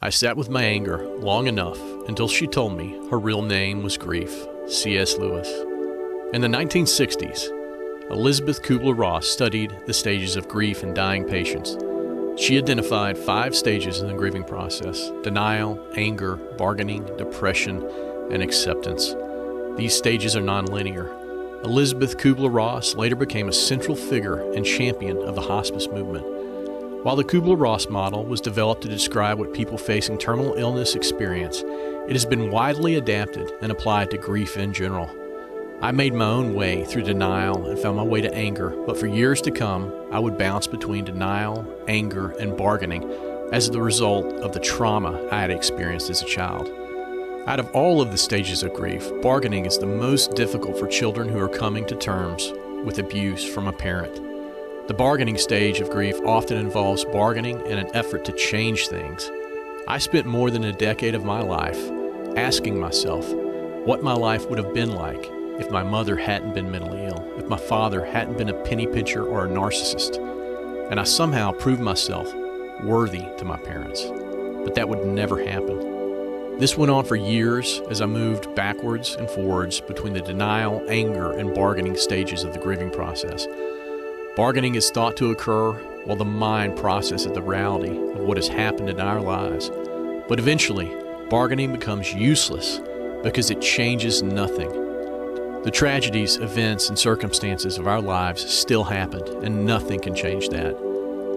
I sat with my anger long enough until she told me her real name was grief, C.S. Lewis. In the 1960s, Elizabeth Kubler-Ross studied the stages of grief in dying patients. She identified 5 stages in the grieving process: denial, anger, bargaining, depression, and acceptance. These stages are nonlinear. Elizabeth Kubler-Ross later became a central figure and champion of the hospice movement. While the Kubler-Ross model was developed to describe what people facing terminal illness experience, it has been widely adapted and applied to grief in general. I made my own way through denial and found my way to anger, but for years to come, I would bounce between denial, anger, and bargaining as the result of the trauma I had experienced as a child. Out of all of the stages of grief, bargaining is the most difficult for children who are coming to terms with abuse from a parent. The bargaining stage of grief often involves bargaining in an effort to change things. I spent more than a decade of my life asking myself what my life would have been like if my mother hadn't been mentally ill, if my father hadn't been a penny pincher or a narcissist, and I somehow proved myself worthy to my parents. But that would never happen. This went on for years as I moved backwards and forwards between the denial, anger, and bargaining stages of the grieving process. Bargaining is thought to occur while the mind processes the reality of what has happened in our lives. But eventually, bargaining becomes useless because it changes nothing. The tragedies, events, and circumstances of our lives still happened, and nothing can change that.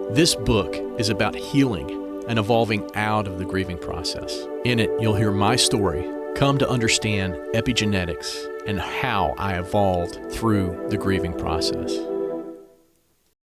This book is about healing and evolving out of the grieving process. In it, you'll hear my story, come to understand epigenetics, and how I evolved through the grieving process.